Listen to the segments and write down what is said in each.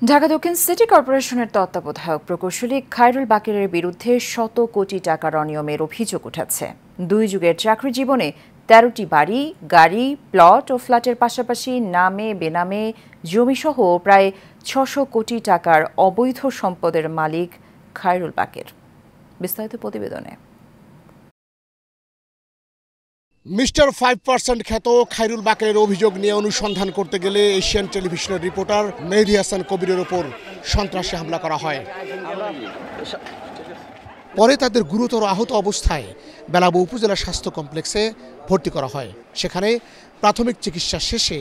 ঢাকা দক্ষিণ সিটি কর্পোরেশনের তত্ত্বাবধায়ক প্রকৌশলী খায়রুল বাকেরের বিরুদ্ধে শত কোটি টাকার অনিয়মের অভিযোগ উঠেছে। 2 যুগের চাকরি জীবনে 13টি বাড়ি, গাড়ি, প্লট ও ফ্ল্যাটের পাশাপাশি নামে বেনামে জমিসহ প্রায় 600 কোটি টাকার অবৈধ সম্পদের মালিক খায়রুল বাকের। বিস্তারিত প্রতিবেদনে। মিস্টার 5% খ্যাত খায়রুল বাকেরের অভিযোগ নিয়ে অনুসন্ধান করতে গেলে এশিয়ান টেলিভিশনের রিপোর্টার মেহেদী হাসান কবিরের ওপর সন্ত্রাসী হামলা করা হয়। পরে তাদের গুরুতর আহত অবস্থায় বেলাবো উপজেলা স্বাস্থ্য কমপ্লেক্সে ভর্তি করা হয়। সেখানে প্রাথমিক চিকিৎসা শেষে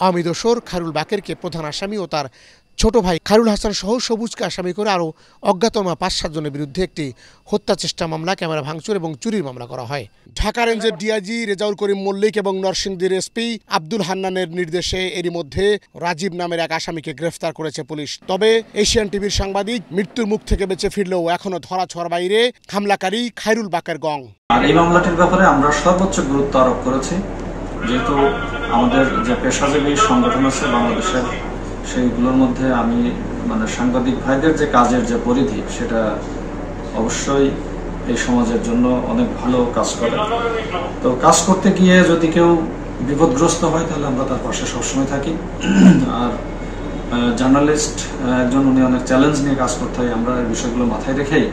আওয়ামী দোসর খায়রুল বাকেরকে প্রধান আসামি ও তার ছোট ভাই খায়রুল হাসান সহ সবুজকে আসামি করে আরও অজ্ঞাতনামা 5-7 জনের বিরুদ্ধে একটি হত্যা চেষ্টা মামলা, ক্যামেরা ভাঙচুর এবং চুরির মামলা করা হয়। ঢাকা রেঞ্জের ডিআইজি রেজাউল করিম মল্লিক এবং নরসিংদীর এসপি আব্দুল হান্নানের নির্দেশে এরই মধ্যে রাজীব নামের এক আসামিকে গ্রেফতার করেছে পুলিশ। তবে এশিয়ান টিভির সাংবাদিক মৃত্যুর মুখ থেকে বেঁচে ফিরলেও এখনও ধরাছোঁয়ার বাইরে হামলাকারী খায়রুল বাকের গং। আর এই মামলাটির ব্যাপারে আমরা সর্বোচ্চ গুরুত্ব আরোপ করেছি, যেহেতু আমাদের যে পেশাজীবী সংগঠন আছে বাংলাদেশের, সেইগুলোর মধ্যে আমি সাংবাদিক ভাইদের যে কাজের যে পরিধি, সেটা অবশ্যই এই সমাজের জন্য অনেক ভালো কাজ করে। তো কাজ করতে গিয়ে যদি কেউ বিপদগ্রস্ত হয় তাহলে আমরা তার পাশে সবসময় থাকি। আর জার্নালিস্ট একজন, উনি অনেক চ্যালেঞ্জ নিয়ে কাজ করতে হয়। আমরা এই বিষয়গুলো মাথায় রেখেই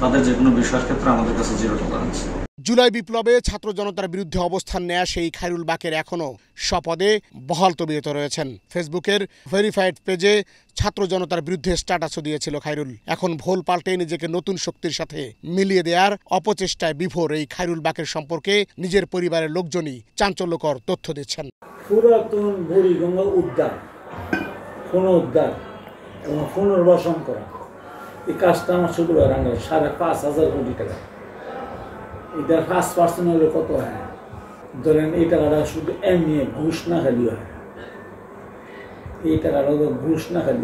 তাদের যে কোনো বিষয়ের ক্ষেত্রে আমাদের কাছে জিরো টলারেন্স। জুলাই বিপ্লবে ছাত্র জনতার বিরুদ্ধে অবস্থান নেয়া সেই খায়রুল বাকের এখনও স্বপদে বহাল তবিয়তে রয়েছেন। ফেসবুকের ভেরিফাইড পেজে ছাত্র জনতার বিরুদ্ধে স্ট্যাটাসও দিয়েছিল খায়রুল। এখন ভোল পাল্টে নিজেকে নতুন শক্তির সাথে মিলিয়ে দেওয়ার অপচেষ্টায় বিভোর এই খায়রুল বাকের সম্পর্কে নিজের পরিবারের লোকজনই চাঞ্চল্যকর তথ্য দিচ্ছেন। পুরাতন বুড়িগঙ্গা উদ্ধার, উদ্ধার এবং পুনর্বাসন করা, এই কাজটা আমার শুরু হয় 5,500 কোটি টাকা। এটা 5% হলে কত হয়? ধরেন এই টাকাটা শুধু এমনি ঘুষ না খালি হয়, এই টাকাটা ঘুষ না খালি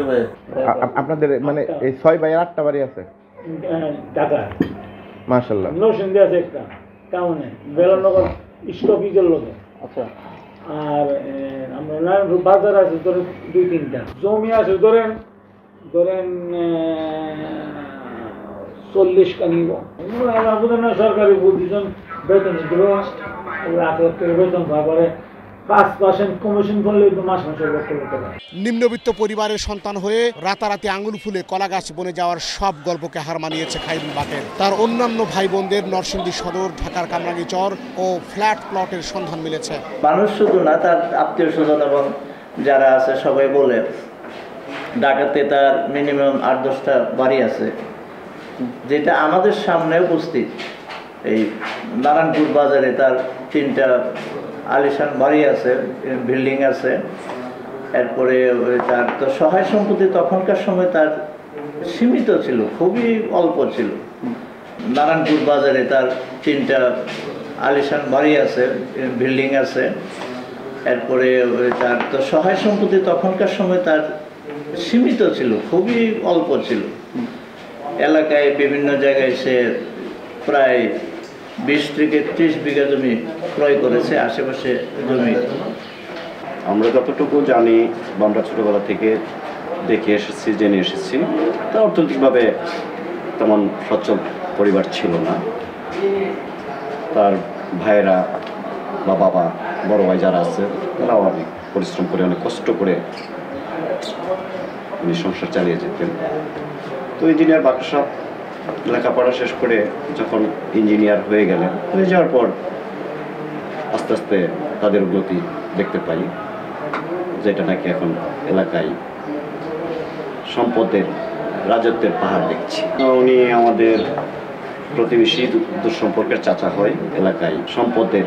হয়। আপনাদের এই 6 বাই 8টা বাড়ি আছে ঢাকা, মাশাআল্লাহ। নরসিংদী আছে একটা, টাউনে বেলানগর স্টপিজের লোকে। আচ্ছা। আর আমরা নারায়ণপুর বাজার আছে ধরেন 2-3টা, জমি আছে ধরেন 40 কানি। সরকারি প্রতিষ্ঠান বেতন দিল 1 লাখ টাকা বেতন পাওয়ার 5% কমিশন করলে মাস মাসে লক্ষ লক্ষ টাকা। নিম্নবিত্ত পরিবারের সন্তান হয়ে রাতারাতি আঙুল ফুলে কলা গাছ বনে যাওয়ার সব গল্পকে হার মানিয়েছে খায়রুল বাকের। তার অন্যান্য ভাই বোনদের নরসিংদী সদর, ঢাকার কামরাঙ্গীচর ও ফ্ল্যাট প্লটের সন্ধান মিলেছে। মানুষ শুধু না, তার আত্মীয় স্বজন এবং যারা আছে সবাই বলে ঢাকাতে তার মিনিমাম 8-10টা বাড়ি আছে, যেটা আমাদের সামনে উপস্থিত। এই নারায়ণপুর বাজারে তার 3টা আলিশান বাড়ি আছে, বিল্ডিং আছে। এরপরে তার তো সহায় সম্পত্তি তখনকার সময় তার সীমিত ছিল, খুবই অল্প ছিল। নারায়ণপুর বাজারে তার 3টা আলিশান বাড়ি আছে, বিল্ডিং আছে। এরপরে তার তো সহায় সম্পত্তি তখনকার সময় তার সীমিত ছিল, খুবই অল্প ছিল। এলাকায় বিভিন্ন জায়গায় সে প্রায় 20 থেকে 30 বিঘা জমি ক্রয় করেছে, আশেপাশে জমি। আমরা যতটুকু জানি বা আমরা ছোটবেলা থেকে দেখে এসেছি, জেনে এসেছি, তা অর্থনৈতিকভাবে তেমন সচ্ছল পরিবার ছিল না। তার ভাইয়েরা বা বাবা, বড় ভাই যারা আছে, তারাও অনেক পরিশ্রম করে, অনেক কষ্ট করে উনি সংসার চালিয়ে যেতেন। তো ইঞ্জিনিয়ার বাকশাপ লেখাপড়া শেষ করে যখন ইঞ্জিনিয়ার হয়ে গেলেন, হয়ে যাওয়ার পর আস্তে আস্তে তাদের উন্নতি দেখতে পাই, যেটা নাকি এখন এলাকায় সম্পদের রাজত্বের পাহাড় দেখছি। উনি আমাদের প্রতিবেশী, দুঃসম্পর্কের চাচা হয়, এলাকায় সম্পদের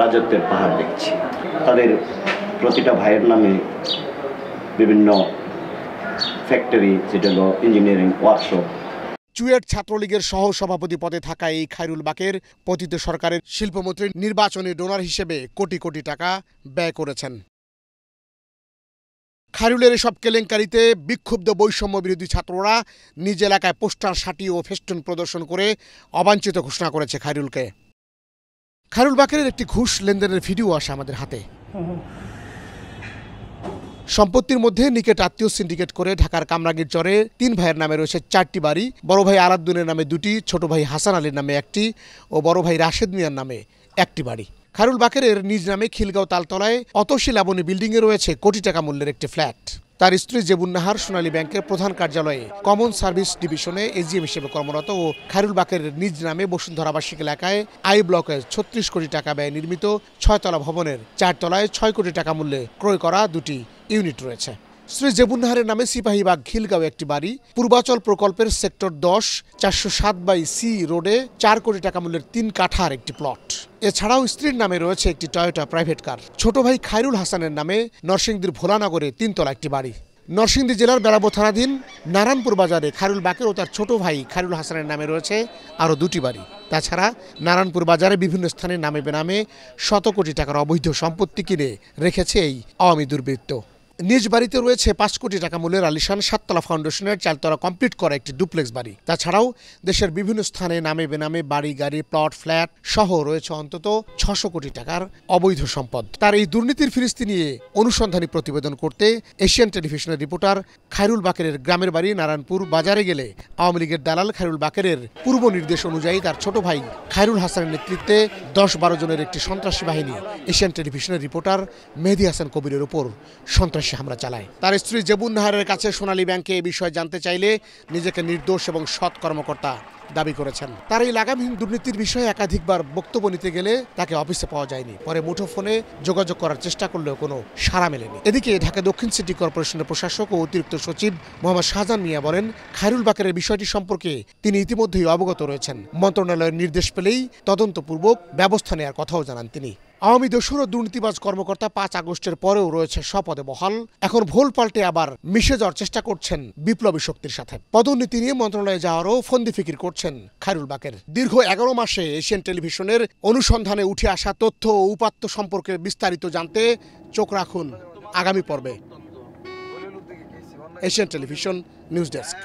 রাজত্বের পাহাড় দেখছি। তাদের প্রতিটা ভাইয়ের নামে বিভিন্ন ফ্যাক্টরি, যেটা হলো ইঞ্জিনিয়ারিং ওয়ার্কশপ। চুয়েট ছাত্রলীগের সহ সভাপতি পদে থাকা এই খায়রুল বাকের পতিত সরকারের শিল্পমন্ত্রীর নির্বাচনী ডোনার হিসেবে কোটি কোটি টাকা ব্যয় করেছেন। খায়রুলের এসব কেলেঙ্কারিতে বিক্ষুব্ধ বৈষম্য বিরোধী ছাত্ররা নিজ এলাকায় পোস্টার, সাটি ও ফেস্টুন প্রদর্শন করে অবাঞ্ছিত ঘোষণা করেছে খায়রুলকে। খায়রুল বাকেরের একটি ঘুষ লেনদেনের ভিডিও আসে আমাদের হাতে। সম্পত্তির মধ্যে নিকেট আত্মীয় সিন্ডিকেট করে ঢাকার কামরাঙ্গীর চরে 3 ভাইয়ের নামে রয়েছে 4টি বাড়ি, বড় ভাই আলাদ্দুনের নামে 2টি, ছোট ভাই হাসান আলীর নামে 1টি ও বড় ভাই রাশেদ মিয়ার নামে 1টি বাড়ি। খায়রুল বাকেরের নিজ নামে খিলগাঁও তালতলায় অতসী লাবণী বিল্ডিংয়ে রয়েছে কোটি টাকা মূল্যের একটি ফ্ল্যাট। তার স্ত্রী জেবুন নাহার সোনালী ব্যাংকের প্রধান কার্যালয়ে কমন সার্ভিস ডিভিশনে এজিএম হিসেবে কর্মরত ও খায়রুল বাকেরের নিজ নামে বসুন্ধরা আবাসিক এলাকায় আই ব্লকে 36 কোটি টাকা ব্যয় নির্মিত 6 তলা ভবনের 4 তলায় 6 কোটি টাকা মূল্যে ক্রয় করা 2টি ইউনিট রয়েছে। শ্রী জেবুন নাহারের নামে সিপাহীবাগ খিলগাঁও একটি বাড়ি, পূর্বাচল প্রকল্পের সেক্টর 10 407/C রোডে 4 কোটি টাকা মূল্যের 3 কাঠার একটি প্লট। এছাড়াও স্ত্রীর নামে রয়েছে একটি টয়োটা প্রাইভেট কার। ছোট ভাই খায়রুল হাসানের নামে নরসিংদীর ভোলানগরে 3 তলা একটি বাড়ি। নরসিংদী জেলার বেড়াবো থানাধীন নারায়ণপুর বাজারে খায়রুল বাকের ও তার ছোট ভাই খায়রুল হাসানের নামে রয়েছে আরও 2টি বাড়ি। তাছাড়া নারায়ণপুর বাজারে বিভিন্ন স্থানে নামে বেনামে শত কোটি টাকার অবৈধ সম্পত্তি কিনে রেখেছে এই আওয়ামী দুর্বৃত্ত। নিজ বাড়িতে রয়েছে 5 কোটি টাকা মূল্যের আলিশান 7 তলা ফাউন্ডেশনের 4 তলা কমপ্লিট করা একটি ডুপ্লেক্স বাড়ি। তাছাড়াও দেশের বিভিন্ন স্থানে নামে বেনামে বাড়ি, গাড়ি, প্লট, ফ্ল্যাট সহ রয়েছে অন্তত 600 কোটি টাকার অবৈধ সম্পদ। তার এই দুর্নীতির ফিরিস্তি নিয়ে অনুসন্ধানী প্রতিবেদন করতে এশিয়ান টেলিভিশনের রিপোর্টার খায়রুল বাকেরের গ্রামের বাড়ি নারায়ণপুর বাজারে গেলে আওয়ামী লীগের দালাল খায়রুল বাকেরের পূর্ব নির্দেশ অনুযায়ী তার ছোট ভাই খায়রুল হাসানের নেতৃত্বে 10-12 জনের একটি সন্ত্রাসী বাহিনী এশিয়ান টেলিভিশনের রিপোর্টার মেহেদী হাসান কবিরের উপর সন্ত্রাসী হামলা চালায়। তার স্ত্রী জেবুন নাহারের কাছে সোনালী ব্যাংকে এ বিষয়ে জানতে চাইলে নিজেকে নির্দোষ এবং সৎ কর্মকর্তা দাবি করেছেন। তার এই লাগামহীন দুর্নীতির বিষয়ে একাধিকবার বক্তব্য নিতে গেলে তাকে অফিসে পাওয়া যায়নি। পরে মুঠোফোনে যোগাযোগ করার চেষ্টা করলেও কোনো সাড়া মেলেনি। এদিকে ঢাকা দক্ষিণ সিটি কর্পোরেশনের প্রশাসক ও অতিরিক্ত সচিব মোহাম্মদ শাহজাহান মিয়া বলেন, খায়রুল বাকেরের বিষয়টি সম্পর্কে তিনি ইতিমধ্যেই অবগত রয়েছেন। মন্ত্রণালয়ের নির্দেশ পেলেই তদন্তপূর্বক ব্যবস্থা নেওয়ার কথাও জানান তিনি। আওয়ামী দোসর ও দুর্নীতিবাজ কর্মকর্তা 5 আগস্টের পরেও রয়েছে স্বপদে বহাল। এখন ভোল পাল্টে আবার মিশে যাওয়ার চেষ্টা করছেন বিপ্লবী শক্তির সাথে। পদোন্নতি নিয়ে মন্ত্রণালয়ে যাওয়ারও ফন্দি ফিকির করছেন খায়রুল বাকের। দীর্ঘ 11 মাসে এশিয়ান টেলিভিশনের অনুসন্ধানে উঠে আসা তথ্য ও উপাত্ত সম্পর্কে বিস্তারিত জানতে চোখ রাখুন আগামী পর্বে। Asian television news desk.